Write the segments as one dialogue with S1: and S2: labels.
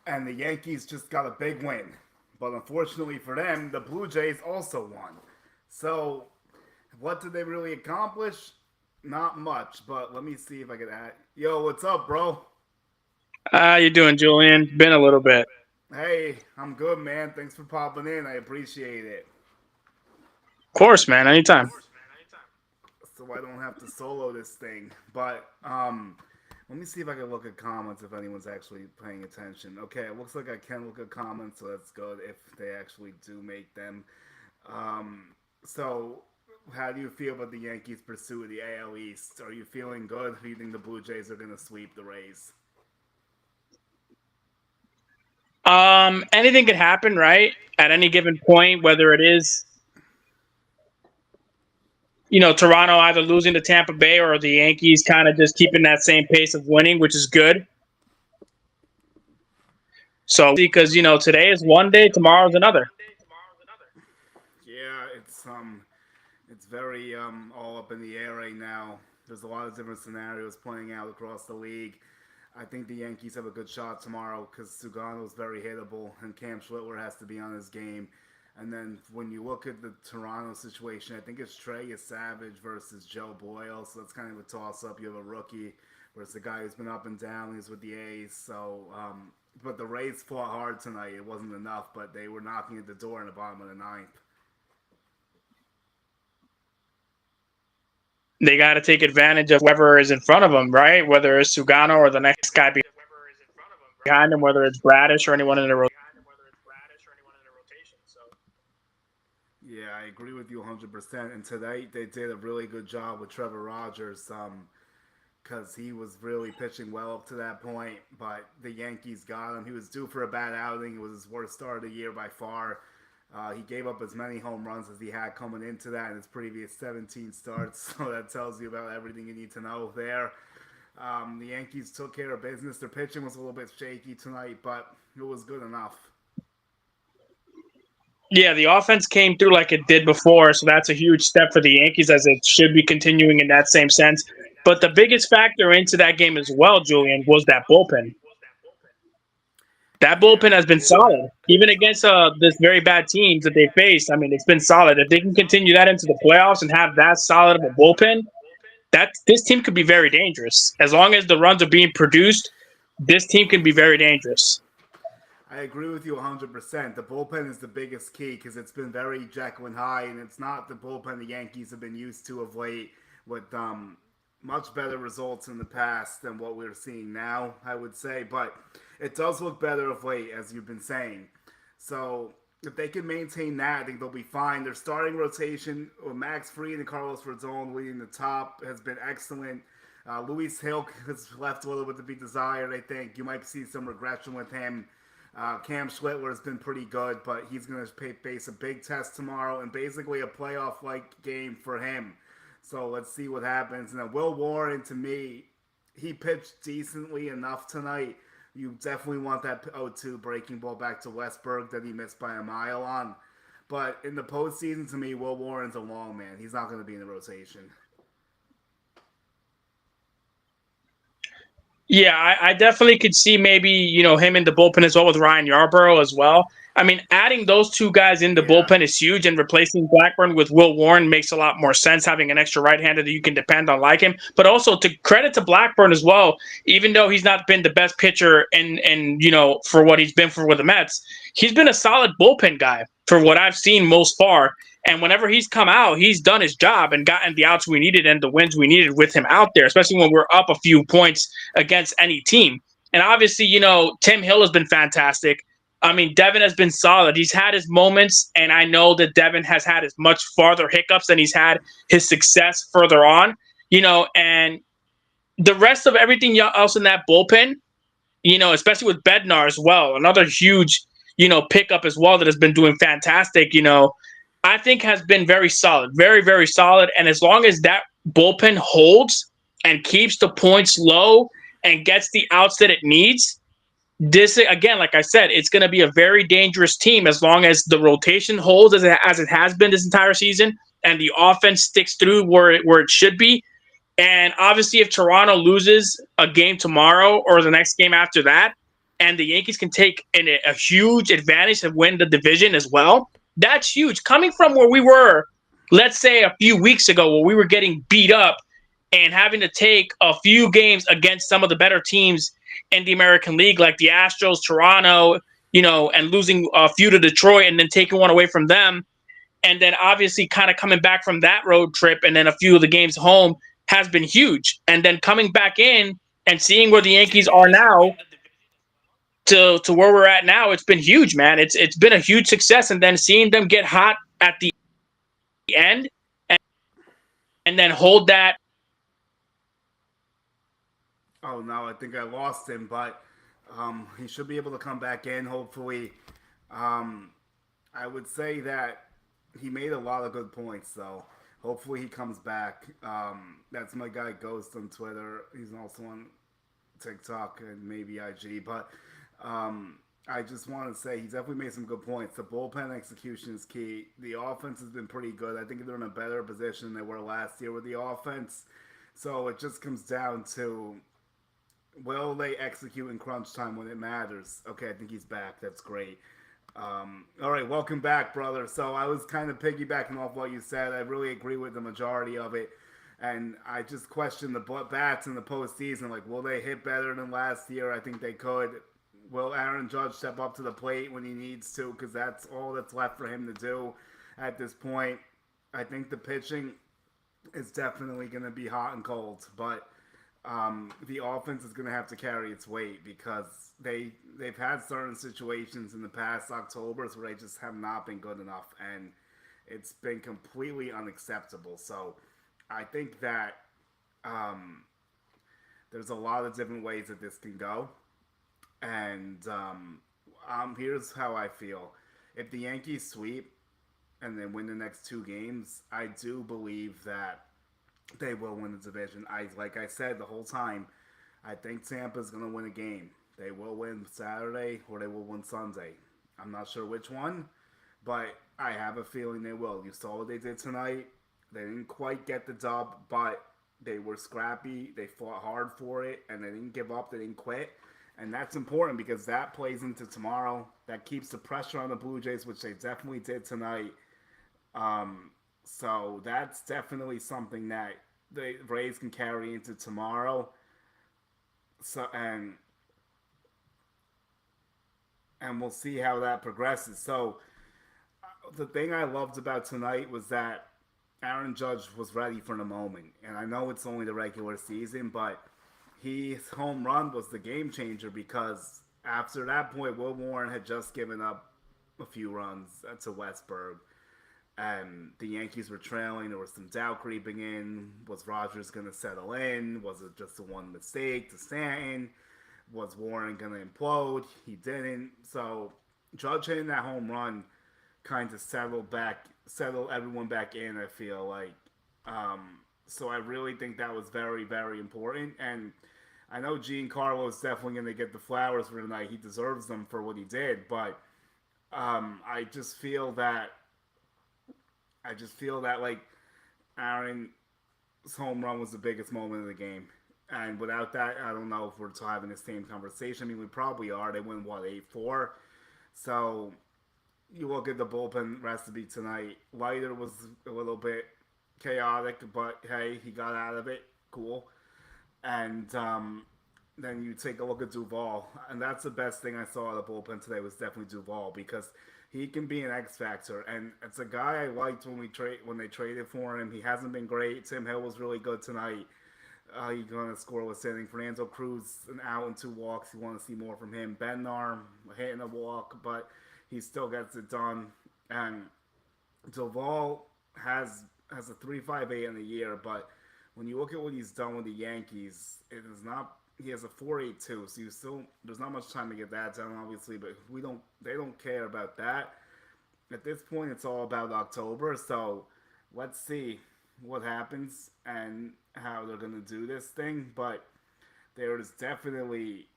S1: And the Yankees just got a big win. But unfortunately for them, the Blue Jays also won. So, what did they really accomplish? Not much, but let me see if I can add. Yo, what's up, bro?
S2: How you doing, Julian? Been a little bit.
S1: Hey, I'm good, man. Thanks for popping in. I appreciate it.
S2: Of course, man. Anytime.
S1: So I don't have to solo this thing. But let me see if I can look at comments if anyone's actually paying attention. Okay, it looks like I can look at comments, so that's good if they actually do make them. Um, so how do you feel about the Yankees' pursuit of the AL East? Are you feeling good? Do you think the Blue Jays are going to sweep the Rays?
S2: Anything could happen, right? At any given point, whether it is, Toronto either losing to Tampa Bay or the Yankees kind of just keeping that same pace of winning, which is good. So because today is one day, tomorrow is another.
S1: Yeah, it's very all up in the air right now. There's a lot of different scenarios playing out across the league. I think the Yankees have a good shot tomorrow because Sugano's very hittable and Cam Schlittler has to be on his game. And then when you look at the Toronto situation, I think it's Trey Savage versus Joe Boyle. So that's kind of a toss up. You have a rookie versus a guy who's been up and down. He's with the A's. But the Rays fought hard tonight. It wasn't enough, but they were knocking at the door in the bottom of the ninth.
S2: They got to take advantage of whoever is in front of them, right? Whether it's Sugano or the next guy behind him, whether it's Bradish or anyone in the
S1: Yeah, I agree with you 100%. And tonight they did a really good job with Trevor Rogers because he was really pitching well up to that point. But the Yankees got him. He was due for a bad outing. It was his worst start of the year by far. He gave up as many home runs as he had coming into that in his previous 17 starts. So that tells you about everything you need to know there. The Yankees took care of business. Their pitching was a little bit shaky tonight, but it was good enough.
S2: Yeah, the offense came through like it did before, so that's a huge step for the Yankees as it should be continuing in that same sense. But the biggest factor into that game as well, Julian, was that bullpen. That
S1: Yeah,
S2: bullpen
S1: the
S2: has been
S1: bullpen.
S2: solid, even against this very bad teams that they faced. I mean, it's been solid. If they can continue that into the playoffs and have that solid of a bullpen, that this team could be very dangerous. As long as the runs are being produced, this team can be very dangerous.
S1: I agree with you 100%. The bullpen is the biggest key because it's been very Jekyll and Hyde, and it's not the bullpen the Yankees have been used to of late with much better results in the past than what we're seeing now, I would say. But it does look better of late, as you've been saying. So if they can maintain that, I think they'll be fine. Their starting rotation with Max Fried and Carlos Rodon leading the top has been excellent. Luis Hill has left a little bit to be desired, I think. You might see some regression with him. Cam Schlittler has been pretty good, but he's going to face a big test tomorrow and basically a playoff like game for him. So let's see what happens. And then Will Warren, to me, he pitched decently enough tonight. You definitely want that 0-2 breaking ball back to Westberg that he missed by a mile on. But in the postseason, to me, Will Warren's a long man. He's not going to be in the rotation.
S2: Yeah, I definitely could see maybe him in the bullpen as well with Ryan Yarbrough as well. I mean, adding those two guys in the
S1: Yeah.
S2: bullpen is huge, and replacing Blackburn with Will Warren makes a lot more sense. Having an extra right-hander that you can depend on like him, but also to credit to Blackburn as well. Even though he's not been the best pitcher, and for what he's been for with the Mets, he's been a solid bullpen guy for what I've seen most far. And whenever he's come out, he's done his job and gotten the outs we needed and the wins we needed with him out there, especially when we're up a few points against any team. And obviously, Tim Hill has been fantastic. I mean, Devin has been solid. He's had his moments, and I know that Devin has had his much farther hiccups than he's had his success further on, and the rest of everything else in that bullpen, especially with Bednar as well, another huge, pickup as well that has been doing fantastic, I think has been very solid, very, very solid. And as long as that bullpen holds and keeps the points low and gets the outs that it needs, this again, like I said, it's going to be a very dangerous team as long as the rotation holds as it has been this entire season and the offense sticks through where it should be. And obviously, if Toronto loses a game tomorrow or the next game after that, and the Yankees can take a huge advantage and win the division as well, that's huge. Coming from where we were, let's say a few weeks ago, where we were getting beat up and having to take a few games against some of the better teams in the American League, like the Astros, Toronto, and losing a few to Detroit and then taking one away from them. And then obviously kind of coming back from that road trip and then a few of the games home has been huge. And then coming back in and seeing where the Yankees are now to where we're at now, it's been huge, man. It's been a huge success. And then seeing them get hot at the end and then hold that.
S1: Oh no, I think I lost him, but he should be able to come back in. Hopefully, I would say that he made a lot of good points, though. Hopefully, he comes back. That's my guy Ghost on Twitter. He's also on TikTok and maybe IG, but I just want to say he's definitely made some good points. The bullpen execution is key. The offense has been pretty good. I think they're in a better position than they were last year with the offense. So it just comes down to, will they execute in crunch time when it matters? Okay, I think he's back. That's great. All right, welcome back, brother. So I was kind of piggybacking off what you said. I really agree with the majority of it. And I just question the bats in the postseason. Like, will they hit better than last year? I think they could. Will Aaron Judge step up to the plate when he needs to? Because that's all that's left for him to do at this point. I think the pitching is definitely going to be hot and cold. But the offense is going to have to carry its weight because they've had certain situations in the past Octobers where they just have not been good enough. And it's been completely unacceptable. So I think that there's a lot of different ways that this can go. And here's how I feel. If the Yankees sweep and then win the next two games, I do believe that they will win the division. Like I said the whole time, I think Tampa's going to win a game. They will win Saturday or they will win Sunday. I'm not sure which one, but I have a feeling they will. You saw what they did tonight. They didn't quite get the dub, but they were scrappy. They fought hard for it, and they didn't give up. They didn't quit. And that's important because that plays into tomorrow. That keeps the pressure on the Blue Jays, which they definitely did tonight. So that's definitely something that the Rays can carry into tomorrow. So and we'll see how that progresses. So the thing I loved about tonight was that Aaron Judge was ready for the moment. And I know it's only the regular season, but his home run was the game changer because after that point, Will Warren had just given up a few runs to Westburg. And the Yankees were trailing. There was some doubt creeping in. Was Rogers going to settle in? Was it just a one mistake to Stanton? Was Warren going to implode? He didn't. So Judge hitting that home run kind of settled everyone back in, I feel like. So I really think that was very, very important. And I know Giancarlo is definitely going to get the flowers for tonight. He deserves them for what he did. But I just feel that like Aaron's home run was the biggest moment of the game. And without that, I don't know if we're still having the same conversation. I mean, we probably are. They win, 8-4? So you look at the bullpen recipe tonight. Leiter was a little bit chaotic, but hey, he got out of it. Cool. And then you take a look at Duvall. And that's the best thing I saw of the bullpen today was definitely Duvall because he can be an X factor, and it's a guy I liked when they traded for him. He hasn't been great. Tim Hill was really good tonight. He's going to score with standing. Fernando Cruz, an out and 2 walks. You want to see more from him. Bednar hitting a walk, but he still gets it done. And Duvall has a 3.58 in the year, but when you look at what he's done with the Yankees, it is not. He has a 4.82, so there's not much time to get that done, obviously. But they don't care about that. At this point, it's all about October. So let's see what happens and how they're going to do this thing. But there is definitely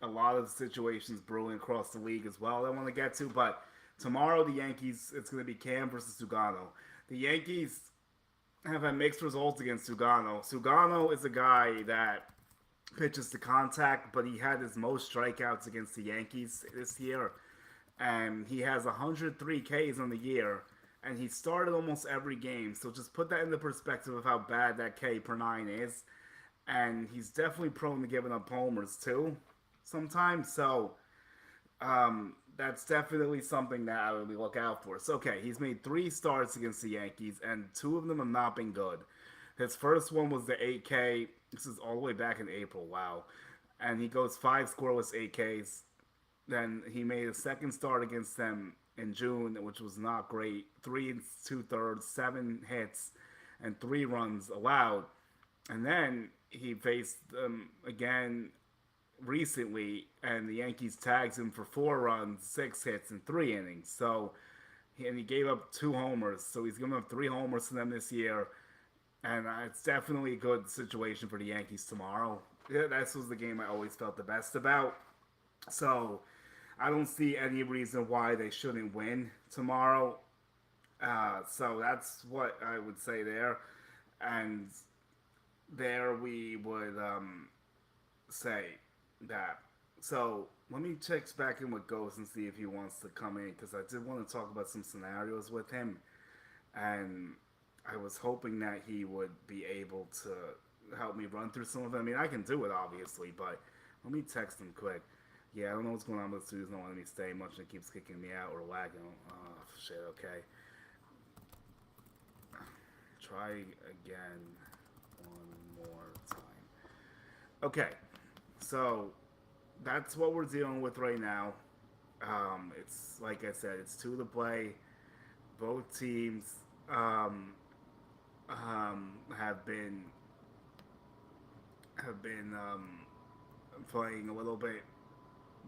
S1: a lot of situations brewing across the league as well that I want to get to. But tomorrow, the Yankees, it's going to be Cam versus Sugano. The Yankees have had mixed results against Sugano. Sugano is a guy that pitches to contact, but he had his most strikeouts against the Yankees this year, and he has 103 Ks on the year, and he started almost every game. So just put that into perspective of how bad that K per nine is, and he's definitely prone to giving up homers too, sometimes. So that's definitely something that I would look out for. So, okay, he's made 3 starts against the Yankees, and 2 of them have not been good. His first one was the 8K. This is all the way back in April. Wow. And he goes 5 scoreless 8Ks. Then he made a second start against them in June, which was not great. 3 2/3, 7 hits, and 3 runs allowed. And then he faced them again recently, and the Yankees tagged him for 4 runs, 6 hits, and 3 innings. So, and he gave up 2 homers. So he's giving up 3 homers to them this year, and it's definitely a good situation for the Yankees tomorrow. Yeah, this was the game I always felt the best about. So I don't see any reason why they shouldn't win tomorrow. So that's what I would say there. And there we would say that. So let me check back in with Ghost and see if he wants to come in, because I did want to talk about some scenarios with him, and I was hoping that he would be able to help me run through some of them. I mean, I can do it obviously, but let me text him quick. Yeah, I don't know what's going on with Sue's not letting me stay much. It keeps kicking me out or lagging. Oh shit. Okay. Try again one more time. Okay, so that's what we're dealing with right now. It's like I said, it's 2 to play. Both teams have been playing a little bit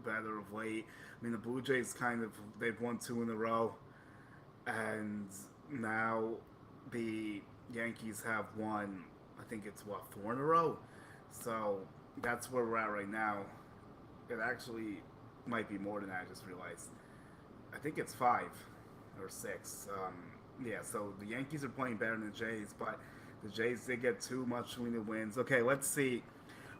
S1: better of late. I mean, the Blue Jays they've won 2 in a row, and now the Yankees have won. I think it's 4 in a row. So that's where we're at right now. It actually might be more than that. I just realized. I think it's 5 or 6. Yeah, so the Yankees are playing better than the Jays, but the Jays did get too much between the wins. Okay, let's see.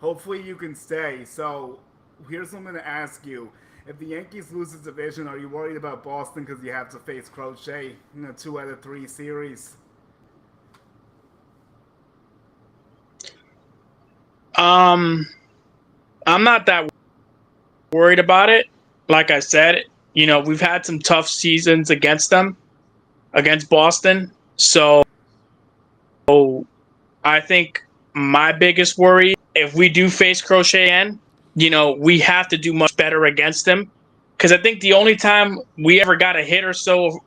S1: Hopefully you can stay. So here's what I'm going to ask you. If the Yankees lose the division, are you worried about Boston because you have to face Crochet in a 2 out of 3 series?
S2: I'm not that worried about it. Like I said, we've had some tough seasons against them, against Boston. So I think my biggest worry, if we do face Crochet again, we have to do much better against them. Because I think the only time we ever got a hit or so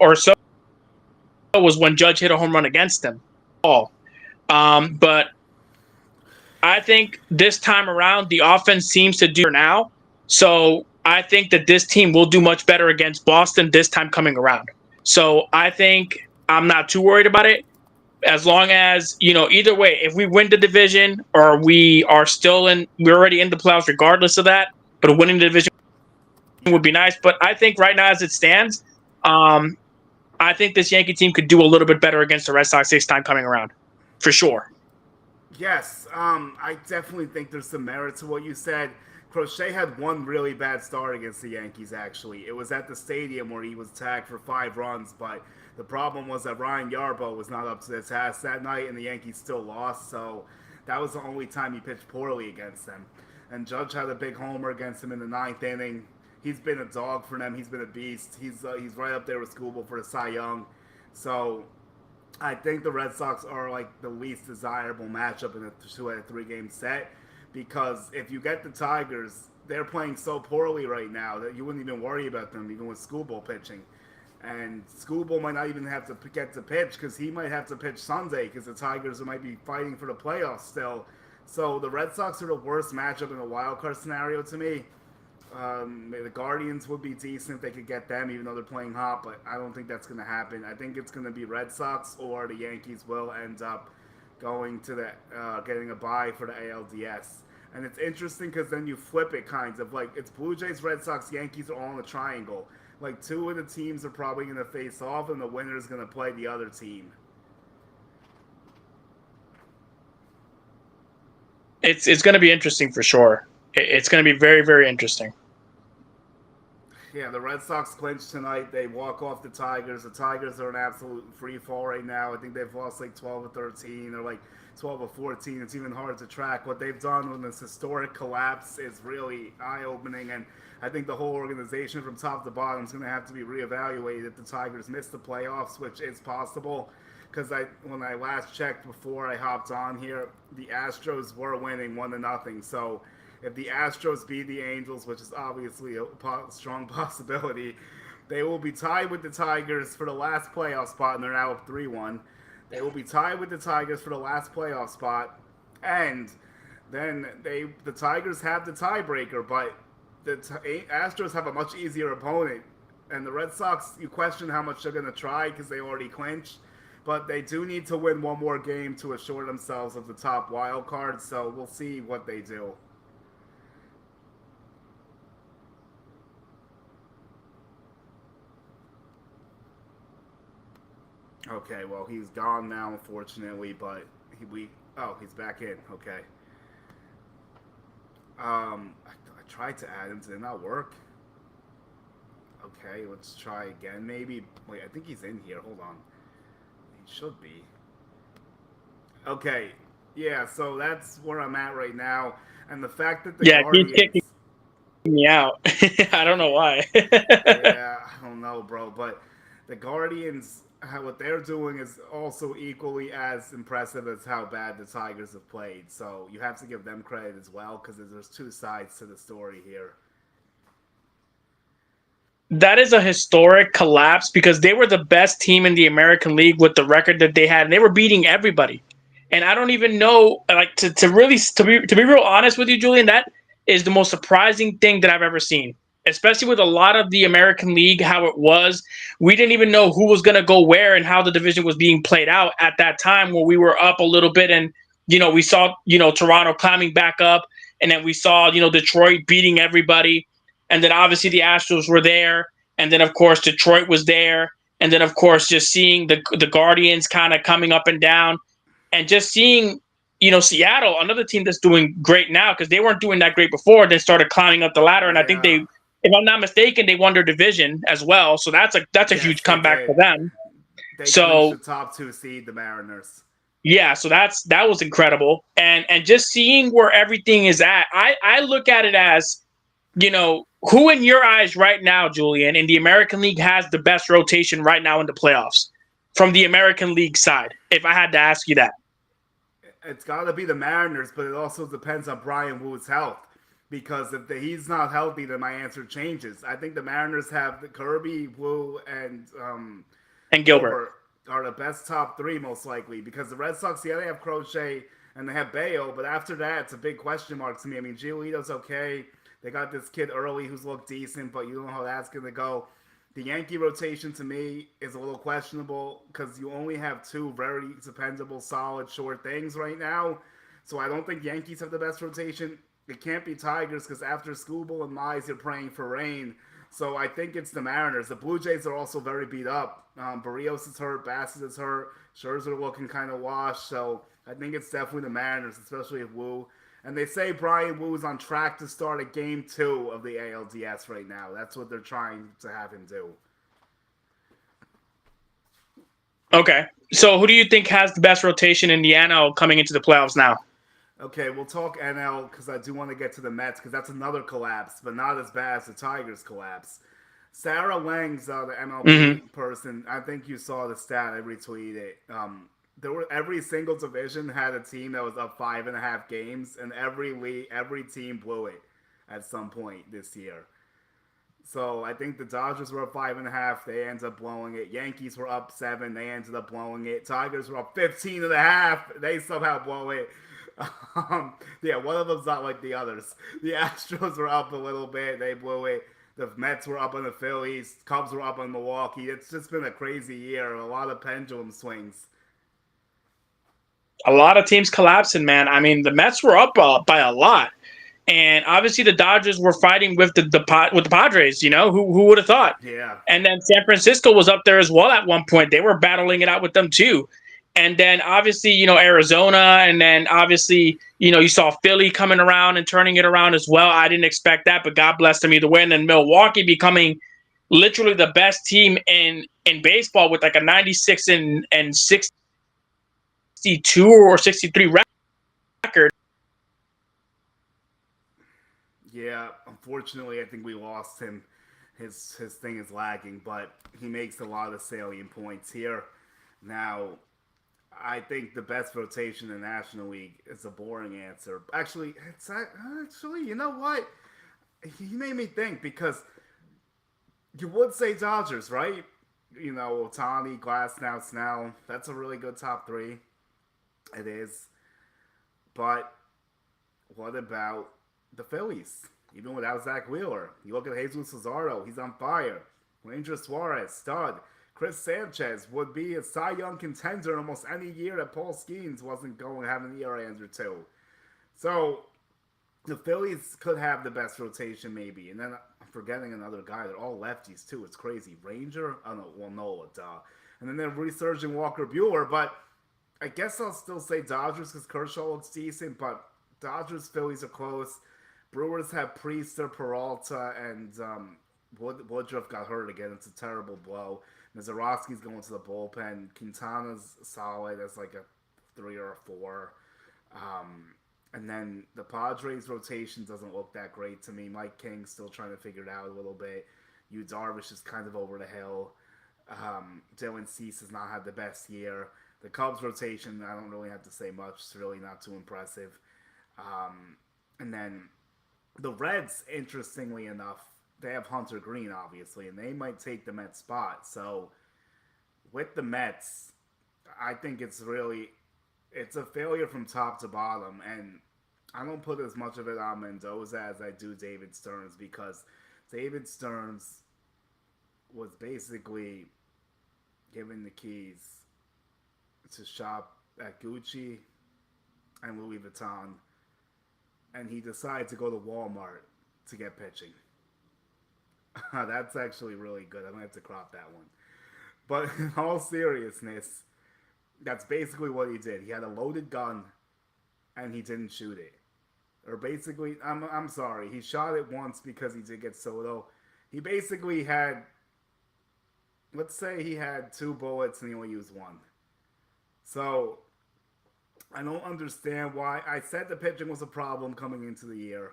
S2: was when Judge hit a home run against them. But I think this time around, the offense seems to do now. So I think that this team will do much better against Boston this time coming around. So I think I'm not too worried about it. As long as, either way, if we win the division or we're already in the playoffs regardless of that, but winning the division would be nice. But I think right now as it stands, I think this Yankee team could do a little bit better against the Red Sox this time coming around, for sure.
S1: Yes, I definitely think there's some merit to what you said. Crochet had one really bad start against the Yankees, actually. It was at the stadium where he was tagged for 5 runs, but the problem was that Ryan Yarbrough was not up to the task that night, and the Yankees still lost, so that was the only time he pitched poorly against them. And Judge had a big homer against him in the 9th inning. He's been a dog for them. He's been a beast. He's right up there with Skubal for the Cy Young. So I think the Red Sox are like the least desirable matchup in a 2 out of 3 game set, because if you get the Tigers, they're playing so poorly right now that you wouldn't even worry about them, even with Skubal pitching. And Skubal might not even have to get to pitch because he might have to pitch Sunday because the Tigers might be fighting for the playoffs still. So the Red Sox are the worst matchup in a wild card scenario to me. The Guardians would be decent if they could get them, even though they're playing hot, but I don't think that's going to happen. I think it's going to be Red Sox, or the Yankees will end up going to getting a bye for the ALDS. And it's interesting because then you flip it, kind of like it's Blue Jays, Red Sox, Yankees are all in a triangle. Like 2 of the teams are probably going to face off, and the winner is going to play the other team.
S2: it's going to be interesting for sure. It's going to be very, very interesting.
S1: Yeah, the Red Sox clinch tonight. They walk off the Tigers. The Tigers are in absolute free fall right now. I think they've lost like 12 or 13 or like 12 or 14. It's even hard to track. What they've done with this historic collapse is really eye-opening, and I think the whole organization from top to bottom is going to have to be reevaluated if the Tigers miss the playoffs, which is possible. Because when I last checked before I hopped on here, the Astros were winning 1-0. So if the Astros beat the Angels, which is obviously a strong possibility, they will be tied with the Tigers for the last playoff spot, and they're now up 3-1. They will be tied with the Tigers for the last playoff spot, and then the Tigers have the tiebreaker, but the Astros have a much easier opponent. And the Red Sox, you question how much they're going to try because they already clinched. But they do need to win one more game to assure themselves of the top wild card, so we'll see what they do. Okay, well, he's gone now, unfortunately, but he's back in. Okay. I tried to add him. Did it not work? Okay, let's try again. Maybe. Wait, I think he's in here. Hold on. He should be. Okay. Yeah, so that's where I'm at right now. And the fact that the Guardians...
S2: he's kicking me out. I don't know why.
S1: Yeah, I don't know, bro. But the Guardians, what they're doing is also equally as impressive as how bad the Tigers have played. So you have to give them credit as well, because there's two sides to the story here.
S2: That is a historic collapse because they were the best team in the American League with the record that they had, and they were beating everybody. And I don't even know, like, to be real honest with you, Julian, that is the most surprising thing that I've ever seen. Especially with a lot of the American League, how it was. We didn't even know who was going to go where and how the division was being played out at that time where we were up a little bit and, we saw, Toronto climbing back up, and then we saw, Detroit beating everybody. And then obviously the Astros were there. And then, of course, Detroit was there. And then, of course, just seeing the Guardians kind of coming up and down. And just seeing, Seattle, another team that's doing great now because they weren't doing that great before. They started climbing up the ladder. And I think they, if I'm not mistaken, they won their division as well. So that's a huge comeback for them.
S1: They clinched the top 2 seed, the Mariners.
S2: Yeah, so that was incredible. And just seeing where everything is at, I look at it as, who in your eyes right now, Julian, in the American League has the best rotation right now in the playoffs from the American League side, if I had to ask you that?
S1: It's got to be the Mariners, but it also depends on Brian Woo's health. Because if he's not healthy, then my answer changes. I think the Mariners have Kirby, Woo, and
S2: Gilbert
S1: are the best top 3 most likely. Because the Red Sox, they have Crochet and they have Bayo, but after that, it's a big question mark to me. I mean, Giolito's okay. They got this kid early who's looked decent, but you don't know how that's going to go. The Yankee rotation, to me, is a little questionable because you only have 2 very dependable, solid, short things right now. So I don't think Yankees have the best rotation. It can't be Tigers because after Skubal and Mize, you're praying for rain. So I think it's the Mariners. The Blue Jays are also very beat up. Barrios is hurt. Bassett is hurt. Scherzer looking kind of washed. So I think it's definitely the Mariners, especially if Woo. And they say Brian Woo is on track to start at Game 2 of the ALDS right now. That's what they're trying to have him do.
S2: Okay. So who do you think has the best rotation in the NL coming into the playoffs now?
S1: Okay, we'll talk NL because I do want to get to the Mets because that's another collapse, but not as bad as the Tigers collapse. Sarah Lang's the MLB person. I think you saw the stat. I retweeted it. Every single division had a team that was up 5.5 games, and every team blew it at some point this year. So I think the Dodgers were up 5.5. They ended up blowing it. Yankees were up 7. They ended up blowing it. Tigers were up 15.5. They somehow blow it. Yeah, one of them's not like the others. The Astros were up a little bit. They blew it. The Mets were up on the Phillies. Cubs were up on Milwaukee. It's just been a crazy year. A lot of pendulum swings.
S2: A lot of teams collapsing, man. I mean, the Mets were up by a lot. And obviously the Dodgers were fighting with the Padres, who would have thought?
S1: Yeah.
S2: And then San Francisco was up there as well at one point. They were battling it out with them too. And then obviously, Arizona, and then obviously, you saw Philly coming around and turning it around as well. I didn't expect that, but God bless them either way. And then Milwaukee becoming literally the best team in baseball with like a 96 and 62 or 63 record.
S1: Yeah, unfortunately, I think we lost him. His thing is lagging, but he makes a lot of salient points here. Now, I think the best rotation in the National League is a boring answer. Actually, you know what? He made me think because you would say Dodgers, right? You know, Otani, Glass, now Snell. That's a really good top three. It is. But what about the Phillies? Even without Zach Wheeler, you look at Jesus Luzardo, he's on fire. Ranger Suarez, stud. Chris Sanchez would be a Cy Young contender almost any year that Paul Skeens wasn't going to have an ERA under two. So the Phillies could have the best rotation maybe. And then I'm forgetting another guy. They're all lefties too. It's crazy. Ranger? Oh no, well Nola, duh. And then they're resurging Walker Buehler, but I guess I'll still say Dodgers because Kershaw looks decent, but Dodgers, Phillies are close. Brewers have Priest or Peralta, and Woodruff got hurt again. It's a terrible blow. Mazeroski's going to the bullpen. Quintana's solid as like a 3 or a 4. And then the Padres rotation doesn't look that great to me. Mike King's still trying to figure it out a little bit. Yu Darvish is kind of over the hill. Dylan Cease has not had the best year. The Cubs rotation, I don't really have to say much. It's really not too impressive. And then the Reds, interestingly enough, they have Hunter Green, obviously, and they might take the Mets spot. So with the Mets, I think it's a failure from top to bottom. And I don't put as much of it on Mendoza as I do David Stearns because David Stearns was basically given the keys to shop at Gucci and Louis Vuitton, and he decided to go to Walmart to get pitching. That's actually really good. I'm going to have to crop that one. But in all seriousness, that's basically what he did. He had a loaded gun, and he didn't shoot it. Or basically, I'm sorry, he shot it once because he did get Soto. He basically had, let's say he had 2 bullets and he only used 1. So I don't understand why. I said the pitching was a problem coming into the year.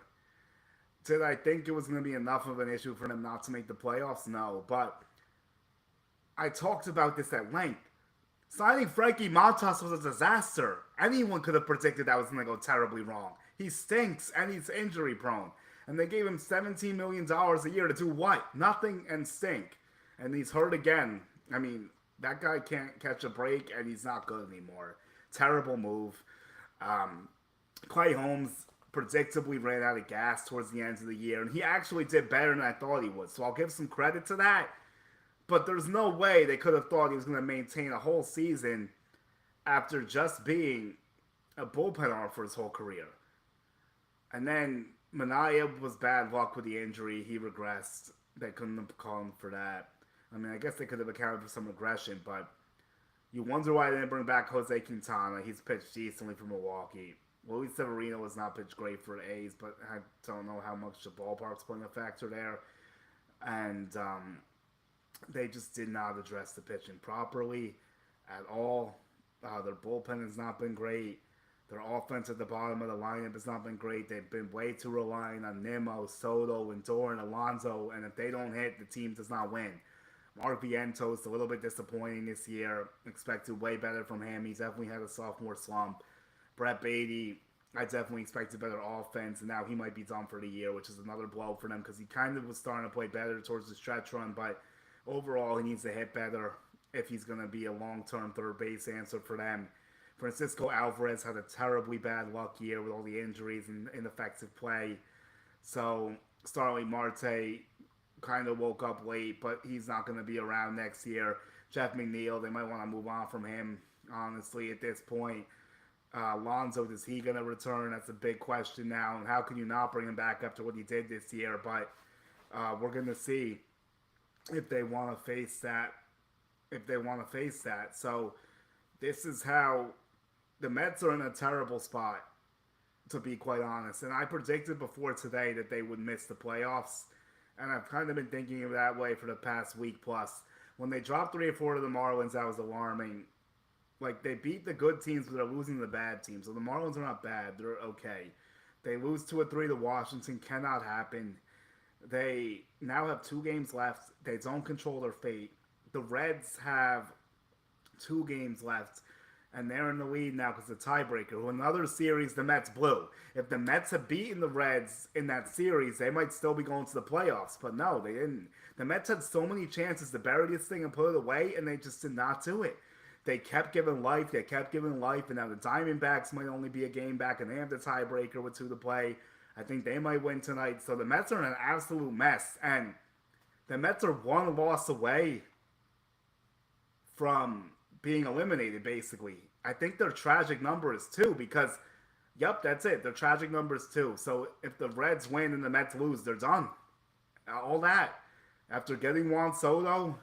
S1: Did I think it was going to be enough of an issue for them not to make the playoffs? No. But I talked about this at length. Signing Frankie Montas was a disaster. Anyone could have predicted that was going to go terribly wrong. He stinks and he's injury prone. And they gave him $17 million a year to do what? Nothing and stink. And he's hurt again. I mean, that guy can't catch a break and he's not good anymore. Terrible move. Clay Holmes predictably ran out of gas towards the end of the year, and he actually did better than I thought he would. So I'll give some credit to that. But there's no way they could have thought he was going to maintain a whole season after just being a bullpen arm for his whole career. And then Minaya was bad luck with the injury. He regressed. They couldn't have called him for that. I mean, I guess they could have accounted for some regression, but you wonder why they didn't bring back Jose Quintana. He's pitched decently for Milwaukee. Luis Severino has not pitched great for the A's, but I don't know how much the ballpark's playing a factor there. And they just did not address the pitching properly at all. Their bullpen has not been great. Their offense at the bottom of the lineup has not been great. They've been way too reliant on Nimmo, Soto, and Doran, Alonso, and if they don't hit, the team does not win. Mark Vientos, a little bit disappointing this year. Expected way better from him. He's definitely had a sophomore slump. Brett Beatty, I definitely expected better offense, and now he might be done for the year, which is another blow for them because he kind of was starting to play better towards the stretch run, but overall he needs to hit better if he's going to be a long-term third base answer for them. Francisco Alvarez had a terribly bad luck year with all the injuries and ineffective play. So Starling Marte kind of woke up late, but he's not going to be around next year. Jeff McNeil, they might want to move on from him, honestly, at this point. Lonzo, is he going to return? That's a big question now. And how can you not bring him back after what he did this year? But we're going to see if they want to face that. So this is how the Mets are in a terrible spot, to be quite honest. And I predicted before today that they would miss the playoffs. And I've kind of been thinking of that way for the past week plus. When they dropped 3 or 4 to the Marlins, that was alarming. Like, they beat the good teams, but they're losing the bad teams. So the Marlins are not bad. They're okay. They lose 2 or 3 to Washington. Cannot happen. They now have 2 games left. They don't control their fate. The Reds have 2 games left, and they're in the lead now because the tiebreaker. Another series, the Mets blew. If the Mets had beaten the Reds in that series, they might still be going to the playoffs. But no, they didn't. The Mets had so many chances to bury this thing and put it away, and they just did not do it. They kept giving life. They kept giving life, and now the Diamondbacks might only be a game back, and they have the tiebreaker with 2 to play. I think they might win tonight. So the Mets are in an absolute mess, and the Mets are 1 loss away from being eliminated, basically. I think their tragic number is 2 because, yep, that's it. Their tragic number is 2. So if the Reds win and the Mets lose, they're done. All that. After getting Juan Soto,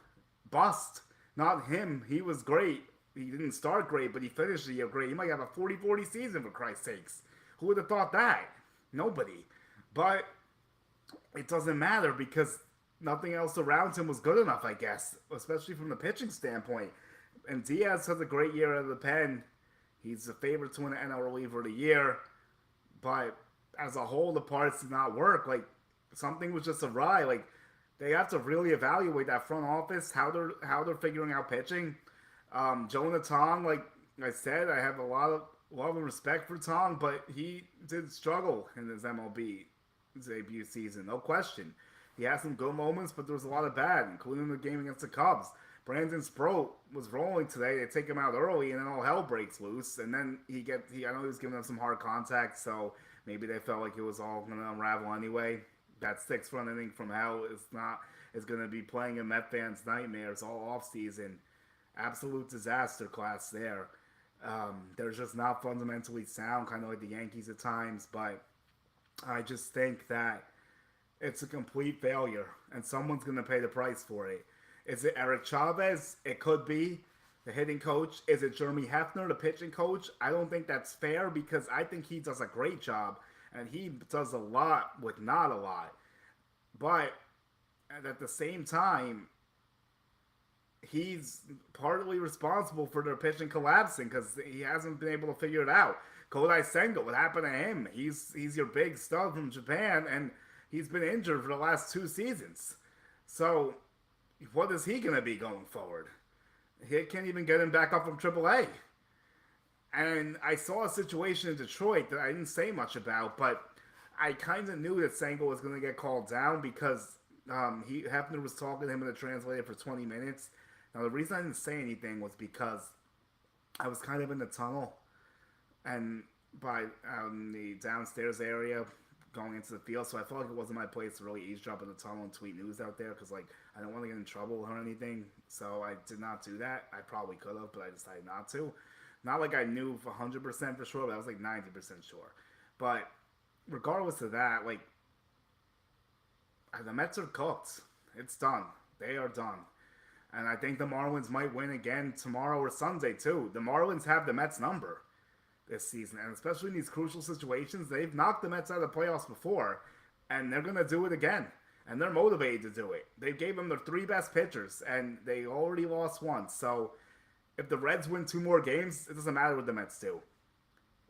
S1: bust. Not him. He was great. He didn't start great, but he finished the year great. He might have a 40-40 season, for Christ's sakes. Who would have thought that? Nobody. But it doesn't matter because nothing else around him was good enough, I guess, especially from the pitching standpoint. And Diaz has a great year out of the pen. He's the favorite to win the NL reliever of the year. But as a whole, the parts did not work. Like, something was just awry. Like, they have to really evaluate that front office, how they're figuring out pitching. Jonah Tong, like I said, I have a lot of love and respect for Tong, but he did struggle in his MLB debut season, no question. He had some good moments, but there was a lot of bad, including the game against the Cubs. Brandon Sproat was rolling today. They take him out early, and then all hell breaks loose. And then I know he was giving them some hard contact, so maybe they felt like it was all going to unravel anyway. That 6-run inning from hell is going to be playing in Met fans' nightmares all off season. Absolute disaster class there. They're just not fundamentally sound, kind of like the Yankees at times, but I just think that it's a complete failure, and someone's going to pay the price for it. Is it Eric Chavez? It could be the hitting coach. Is it Jeremy Hefner, the pitching coach? I don't think that's fair because I think he does a great job, and he does a lot with not a lot. But at the same time, he's partly responsible for their pitching collapsing because he hasn't been able to figure it out. Kodai Senga, what happened to him? He's your big stud from Japan, and he's been injured for the last 2 seasons. So, what is he going to be going forward? He can't even get him back up from AAA. And I saw a situation in Detroit that I didn't say much about, but I kind of knew that Senga was going to get called down because Hefner was talking to him in the translator for 20 minutes. Now, the reason I didn't say anything was because I was kind of in the tunnel and by the downstairs area going into the field, so I felt like it wasn't my place to really eavesdrop in the tunnel and tweet news out there because, like, I don't want to get in trouble or anything, so I did not do that. I probably could have, but I decided not to. Not like I knew 100% for sure, but I was like 90% sure. But regardless of that, like, the Mets are cooked. It's done. They are done. And I think the Marlins might win again tomorrow or Sunday, too. The Marlins have the Mets number this season, and especially in these crucial situations, they've knocked the Mets out of the playoffs before, and they're going to do it again. And they're motivated to do it. They gave them their 3 best pitchers, and they already lost once. So if the Reds win 2 more games, it doesn't matter what the Mets do.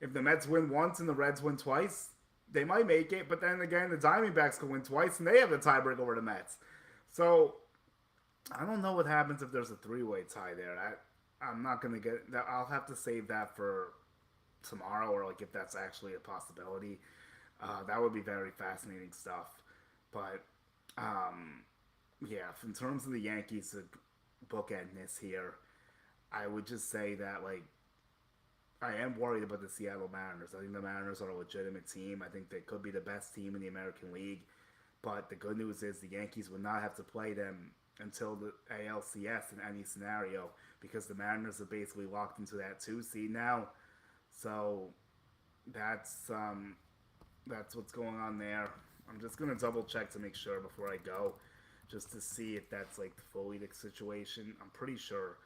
S1: If the Mets win once and the Reds win twice, they might make it, but then again, the Diamondbacks can win twice, and they have the tiebreak over the Mets. So I don't know what happens if there's a 3-way tie there. I'm not going to get that. I'll have to save that for tomorrow, or like if that's actually a possibility. That would be very fascinating stuff. But yeah, in terms of the Yankees to bookend this here, I would just say that, like, I am worried about the Seattle Mariners. I think the Mariners are a legitimate team. I think they could be the best team in the American League. But the good news is the Yankees would not have to play them until the ALCS in any scenario because the Mariners are basically locked into that 2 seed now. So that's what's going on there. I'm just going to double check to make sure before I go, just to see if that's like fully the situation. I'm pretty sure.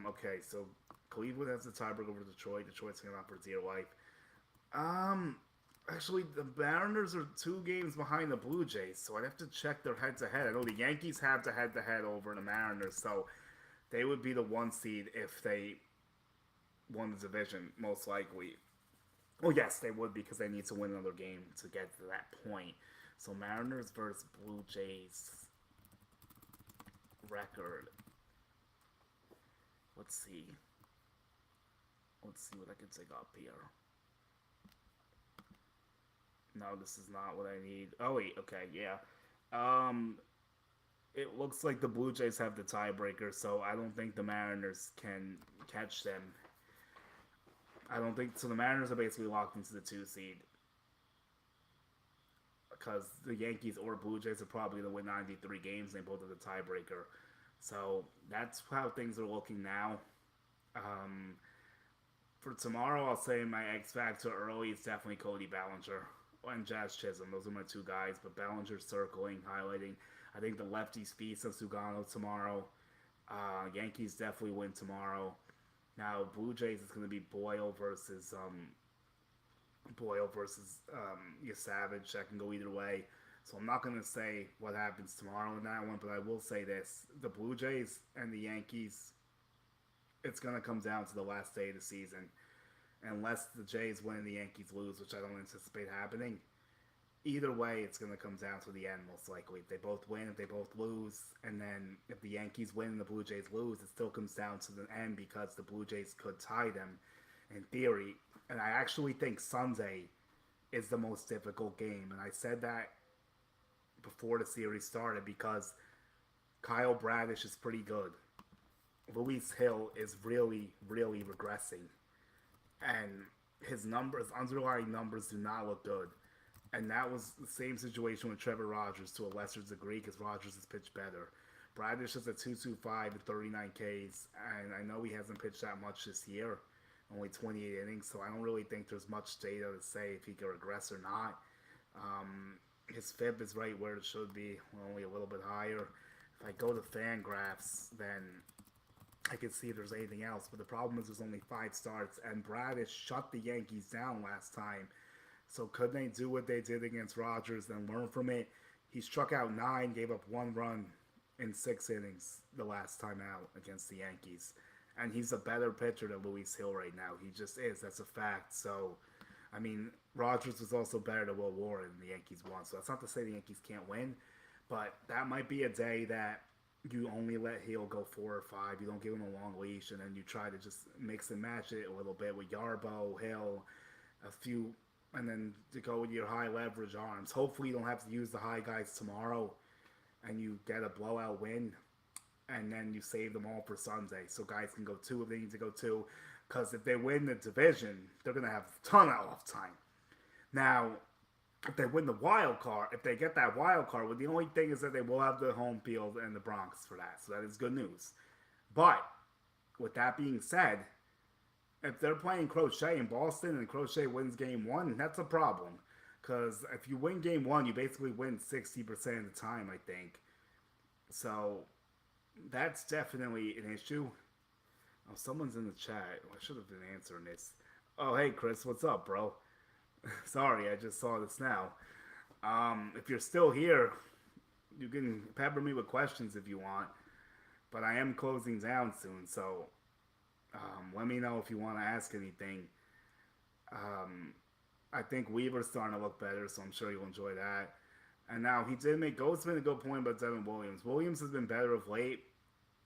S1: Okay, so Cleveland has the tiebreaker over Detroit. Detroit's going to for dear life. Um, Actually, the Mariners are 2 games behind the Blue Jays, so I'd have to check their head-to-head. I know the Yankees have the head-to-head over the Mariners, so they would be the 1 seed if they won the division, most likely. Well, yes, they would because they need to win another game to get to that point. So Mariners versus Blue Jays record. Let's see. Let's see what I can take up here. No, this is not what I need. Oh wait, okay, yeah. Um, it looks like the Blue Jays have the tiebreaker, so I don't think the Mariners can catch them. I don't think so. The Mariners are basically locked into the 2 seed because the Yankees or Blue Jays are probably going to win 93 games. And they both have the tiebreaker, so that's how things are looking now. Um, for tomorrow, I'll say my X factor early is definitely Cody Ballinger and Jazz Chisholm. Those are my 2 guys, but Ballinger circling, highlighting. I think the lefty speeds of Sugano tomorrow. Yankees definitely win tomorrow. Now Blue Jays is going to be Boyle versus Savage. That can go either way. So I'm not going to say what happens tomorrow in that one, but I will say this: the Blue Jays and the Yankees, it's going to come down to the last day of the season. Unless the Jays win and the Yankees lose, which I don't anticipate happening. Either way, it's going to come down to the end, most likely. If they both win, if they both lose, and then if the Yankees win and the Blue Jays lose, it still comes down to the end because the Blue Jays could tie them in theory. And I actually think Sunday is the most difficult game. And I said that before the series started because Kyle Bradish is pretty good. Luis Hill is really, really regressing. And his numbers, underlying numbers, do not look good. And that was the same situation with Trevor Rogers to a lesser degree because Rogers has pitched better. Bradish is at 2.25 and 39 Ks, and I know he hasn't pitched that much this year, only 28 innings, so I don't really think there's much data to say if he can regress or not. His FIP is right where it should be, only a little bit higher. If I go to Fangraphs, then I can see if there's anything else, but the problem is there's only 5 starts, and Bradish shut the Yankees down last time. So could they do what they did against Rogers and learn from it? He struck out 9, gave up 1 run in 6 innings the last time out against the Yankees. And he's a better pitcher than Luis Hill right now. He just is. That's a fact. So, I mean, Rogers was also better than Will Warren and the Yankees won. So that's not to say the Yankees can't win. But that might be a day that you only let Hill go 4 or 5. You don't give him a long leash. And then you try to just mix and match it a little bit with Yarbo, Hill, a few, and then to go with your high leverage arms. Hopefully you don't have to use the high guys tomorrow and you get a blowout win and then you save them all for Sunday so guys can go 2 if they need to go 2, because if they win the division they're going to have a ton of off time. Now if they win the wild card, if they get that wild card, well, the only thing is that they will have the home field and the Bronx for that, so that is good news. But with that being said, if they're playing Crochet in Boston and Crochet wins game 1, that's a problem. Because if you win game 1, you basically win 60% of the time, I think. So that's definitely an issue. Oh, someone's in the chat. I should have been answering this. Oh, hey, Chris, what's up, bro? Sorry, I just saw this now. If you're still here, you can pepper me with questions if you want. But I am closing down soon, so let me know if you want to ask anything. I think Weaver's starting to look better, so I'm sure you'll enjoy that. And now he did make Ghostman a good point about Devin Williams. Williams has been better of late.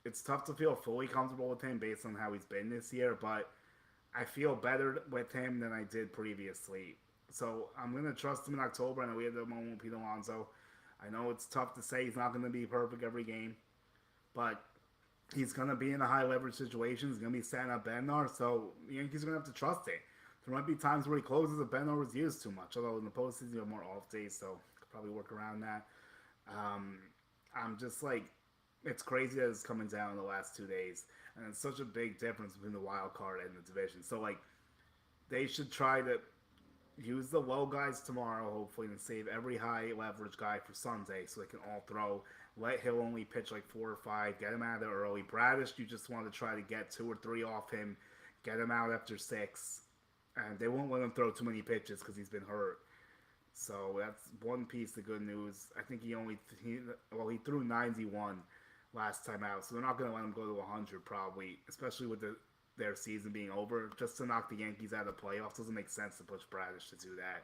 S1: It's tough to feel fully comfortable with him based on how he's been this year, but I feel better with him than I did previously. So I'm going to trust him in October. I know we had the moment with Pete Alonso. I know it's tough to say he's not going to be perfect every game, but he's going to be in a high leverage situation. He's going to be setting up Bednar, so the Yankees are going to have to trust it. There might be times where he closes if Bednar was used too much, although in the postseason you have more off days, so could probably work around that. I'm just like, it's crazy that it's coming down in the last 2 days, and it's such a big difference between the wild card and the division. So like, they should try to use the low guys tomorrow, hopefully, and save every high leverage guy for Sunday so they can all throw He'll only pitch like 4 or 5. Get him out of there early. Bradish, you just want to try to get 2 or 3 off him. Get him out after 6, and they won't let him throw too many pitches because he's been hurt. So that's one piece of good news. I think he threw 91 last time out, so they're not going to let him go to 100 probably, especially with their season being over. Just to knock the Yankees out of the playoffs doesn't make sense to push Bradish to do that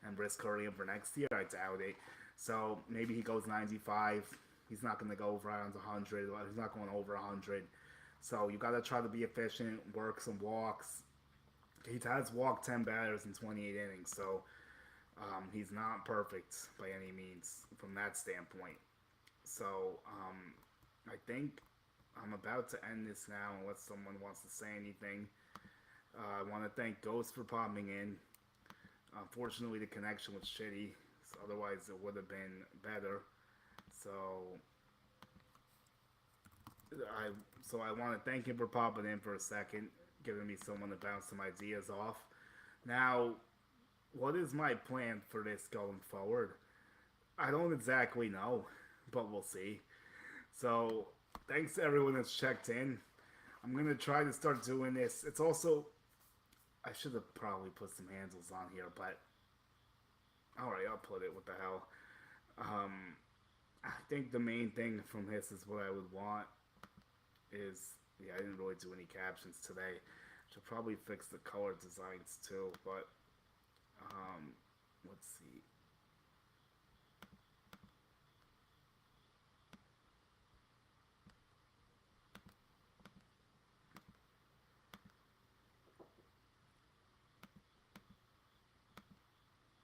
S1: and risk hurting him for next year. I doubt it. So maybe he goes 95. He's not going to go around 100. He's not going over 100. So you got to try to be efficient, work some walks. He has walked 10 batters in 28 innings, so he's not perfect by any means from that standpoint. So I think I'm about to end this now unless someone wants to say anything. I want to thank Ghost for popping in. Unfortunately, the connection was shitty. So otherwise, it would have been better. So I want to thank him for popping in for a second, giving me someone to bounce some ideas off. Now, what is my plan for this going forward? I don't exactly know, but we'll see. So, thanks to everyone that's checked in. I'm going to try to start doing this. It's also, I should have probably put some handles on here, but alright, I'll put it. What the hell? I think the main thing from this is what I would want is, yeah, I didn't really do any captions today. Should probably fix the color designs too, but let's see.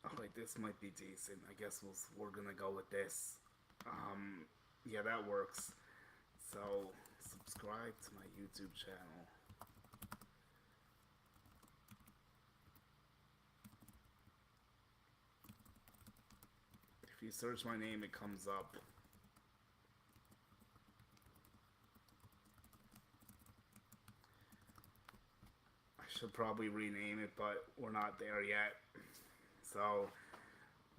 S1: Alright, this might be decent. I guess we're gonna go with this. Yeah, that works. So, subscribe to my YouTube channel. If you search my name, it comes up. I should probably rename it, but we're not there yet. So,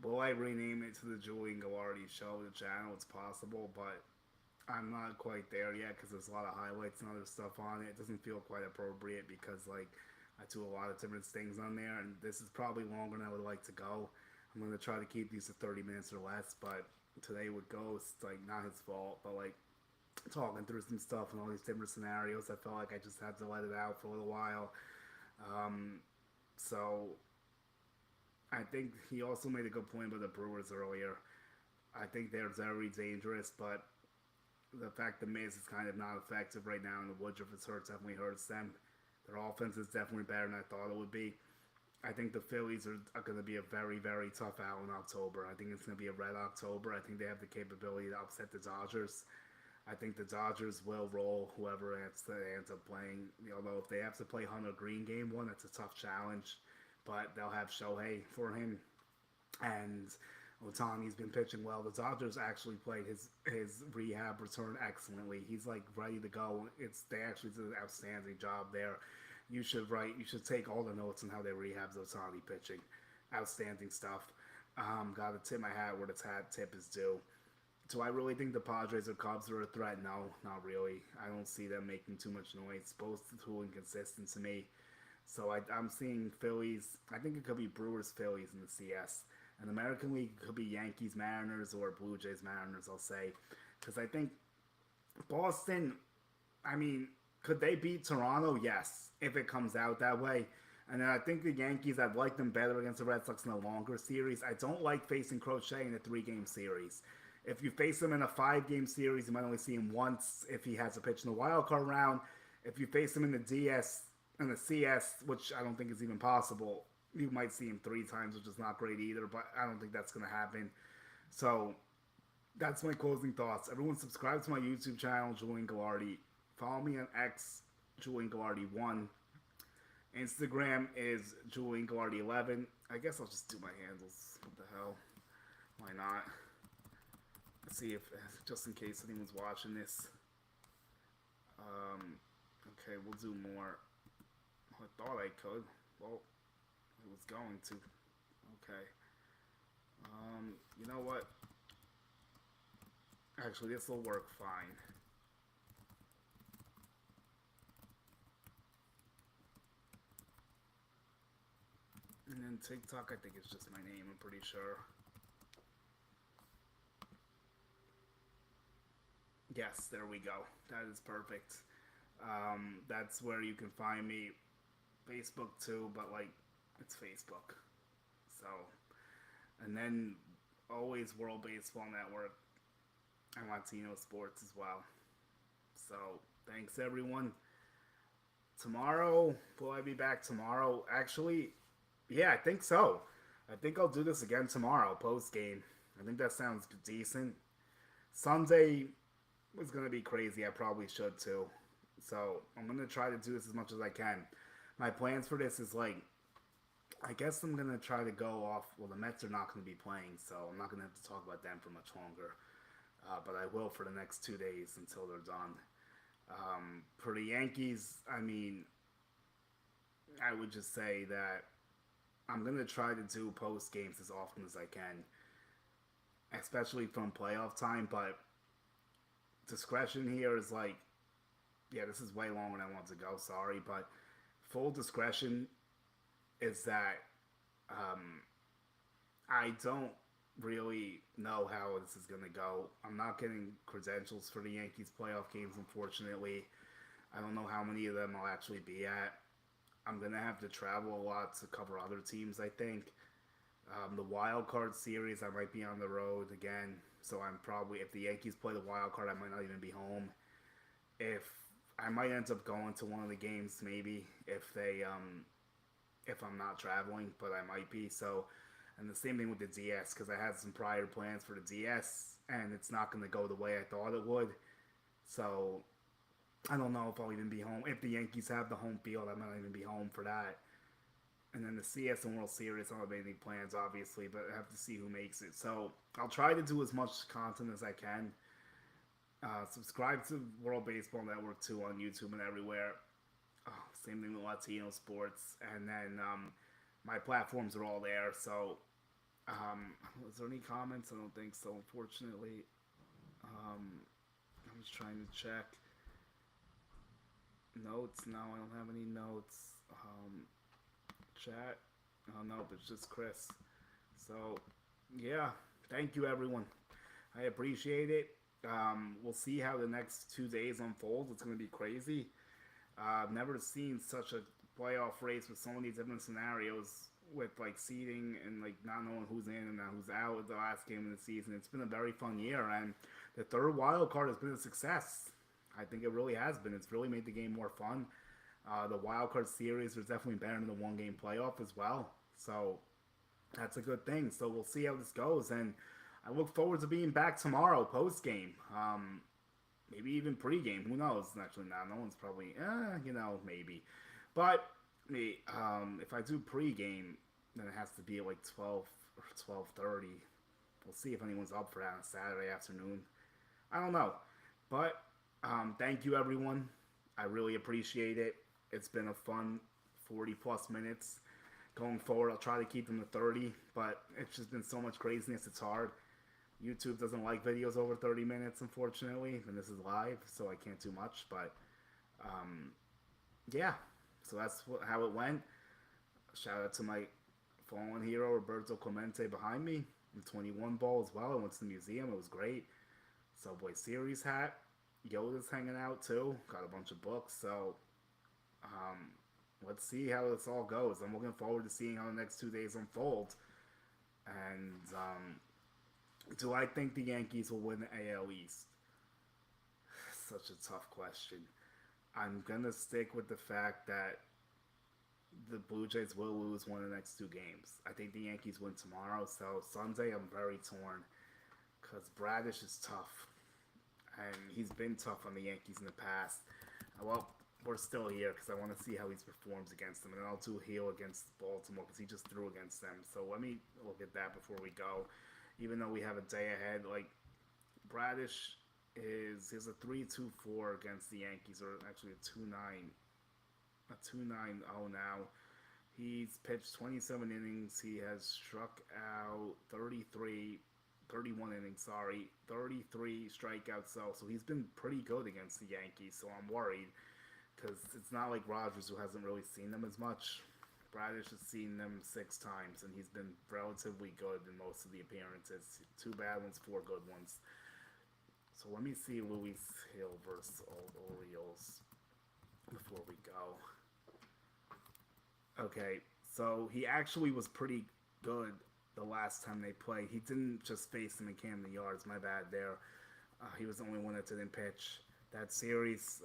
S1: will I rename it to the Julian Guilarte Show, the channel? It's possible, but I'm not quite there yet because there's a lot of highlights and other stuff on it. It doesn't feel quite appropriate because, like, I do a lot of different things on there, and this is probably longer than I would like to go. I'm going to try to keep these to 30 minutes or less, but today with Ghost, like, not his fault, but, like, talking through some stuff and all these different scenarios, I felt like I just had to let it out for a little while. So I think he also made a good point about the Brewers earlier. I think they're very dangerous, but the fact the Miz is kind of not effective right now and the Woodruff is hurt definitely hurts them. Their offense is definitely better than I thought it would be. I think the Phillies are going to be a very, very tough out in October. I think it's going to be a red October. I think they have the capability to upset the Dodgers. I think the Dodgers will roll whoever ends up playing. Although if they have to play Hunter Green game 1, that's a tough challenge. But they'll have Shohei for him. And Otani's been pitching well. The Dodgers actually played his rehab return excellently. He's like ready to go. They actually did an outstanding job there. You should take all the notes on how they rehabs Otani pitching. Outstanding stuff. Got to tip my hat where the tip is due. Do I really think the Padres or Cubs are a threat? No, not really. I don't see them making too much noise. Both too inconsistent to me. So I'm seeing Phillies. I think it could be Brewers, Phillies in the CS. And the American League could be Yankees, Mariners, or Blue Jays, Mariners, I'll say. Because I think Boston, I mean, could they beat Toronto? Yes, if it comes out that way. And then I think the Yankees, I'd like them better against the Red Sox in a longer series. I don't like facing Crochet in a 3-game series. If you face him in a 5-game series, you might only see him once if he has a pitch in the wild card round. If you face him in the DS and the CS, which I don't think is even possible, you might see him 3 times, which is not great either, but I don't think that's going to happen. So that's my closing thoughts. Everyone subscribe to my YouTube channel, Julian Guilarte. Follow me on X, Julian Guilarte1. Instagram is Julian Guilarte11. I guess I'll just do my handles. What the hell? Why not? Let's see if, just in case anyone's watching this. Okay, we'll do more. I thought I could. Well, I was going to. Okay. You know what? Actually, this will work fine. And then TikTok, I think it's just my name, I'm pretty sure. Yes, there we go. That is perfect. That's where you can find me. Facebook too, but like, it's Facebook. So, and then always World Baseball Network and Latino Sports as well. So, thanks everyone. Tomorrow, will I be back tomorrow? Actually, yeah, I think so. I think I'll do this again tomorrow, post game. I think that sounds decent. Sunday was gonna be crazy. I probably should too. So I'm gonna try to do this as much as I can. My plans for this is like, I guess I'm gonna try to go off. Well, the Mets are not gonna be playing, so I'm not gonna have to talk about them for much longer. But I will for the next 2 days until they're done. For the Yankees, I mean, I would just say that I'm gonna try to do post games as often as I can, especially from playoff time. But discretion here is like, yeah, this is way longer than I want to go. Sorry, but full discretion is that um, I don't really know how this is gonna go. I'm not getting credentials for the Yankees playoff games, unfortunately. I don't know how many of them I'll actually be at. I'm gonna have to travel a lot to cover other teams, I think. The wild card series, I might be on the road again. So I'm probably, if the Yankees play the wild card, I might not even be home. If I might end up going to one of the games, maybe if I'm not traveling, but I might be. So, and the same thing with the DS because I had some prior plans for the DS, and it's not going to go the way I thought it would. So I don't know if I'll even be home. If the Yankees have the home field, I might not even be home for that. And then the CS and World Series, I don't have any plans, obviously, but I have to see who makes it. So I'll try to do as much content as I can. Subscribe to World Baseball Network too on YouTube and everywhere. Oh, same thing with Latino sports. And then my platforms are all there. So, was there any comments? I don't think so, unfortunately. I'm just trying to check. Notes? No, I don't have any notes. Chat? Oh, no, it's just Chris. So, yeah. Thank you, everyone. I appreciate it. We'll see how the next 2 days unfold. It's going to be crazy. I've never seen such a playoff race with so many different scenarios with like seeding and like not knowing who's in and who's out at the last game of the season. It's been a very fun year, and the third wild card has been a success. I think it really has been. It's really made the game more fun. The wild card series was definitely better than the one game playoff as well. So that's a good thing. So we'll see how this goes, and I look forward to being back tomorrow post game. Maybe even pregame. Who knows? Actually, not. No one's probably, maybe. But if I do pregame, then it has to be at like 12 or 12:30. We'll see if anyone's up for that on Saturday afternoon. I don't know, but thank you everyone. I really appreciate it. It's been a fun 40 plus minutes. Going forward, I'll try to keep them to 30, but it's just been so much craziness. It's hard. YouTube doesn't like videos over 30 minutes, unfortunately, and this is live, so I can't do much. But um, yeah, so that's how it went. Shout out to my fallen hero Roberto Clemente behind me. The 21 ball as well. I went to the museum. It was great. Subway Series hat. Yoda's hanging out too. Got a bunch of books. So um, let's see how this all goes. I'm looking forward to seeing how the next 2 days unfold. And do I think the Yankees will win the AL East? Such a tough question. I'm gonna stick with the fact that the Blue Jays will lose one of the next 2 games. I think the Yankees win tomorrow, so Sunday I'm very torn because Bradish is tough, and he's been tough on the Yankees in the past. Well, we're still here because I want to see how he performs against them, and then I'll do heel against Baltimore because he just threw against them. So let me look at that before we go. Even though we have a day ahead, like Bradish is a 3.24 against the Yankees, or actually a 2.90 now. He's pitched 27 innings. He has struck out 33. 31 innings, sorry, 33 strikeouts. So he's been pretty good against the Yankees. So I'm worried because it's not like Rogers, who hasn't really seen them as much. Bradish has seen them 6 times, and he's been relatively good in most of the appearances. 2 bad ones, 4 good ones. So let me see Luis Hill versus Orioles before we go. Okay, so he actually was pretty good the last time they played. He didn't just face him in Camden Yards. My bad there. He was the only one that didn't pitch that series.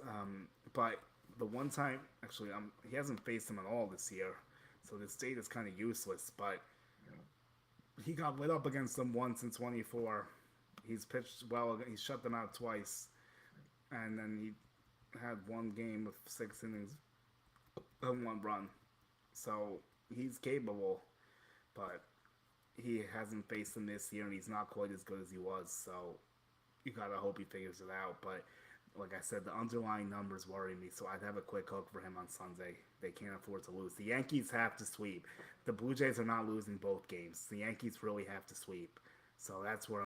S1: But the one time, actually, he hasn't faced him at all this year. So this date is kind of useless. But he got lit up against them once in 24. He's pitched well. He shut them out twice. And then he had one game of 6 innings and 1 run. So he's capable, but he hasn't faced him this year, and he's not quite as good as he was. So you gotta hope he figures it out. But like I said, the underlying numbers worry me, so I'd have a quick hook for him on Sunday. They can't afford to lose. The Yankees have to sweep. The Blue Jays are not losing both games. The Yankees really have to sweep. So that's where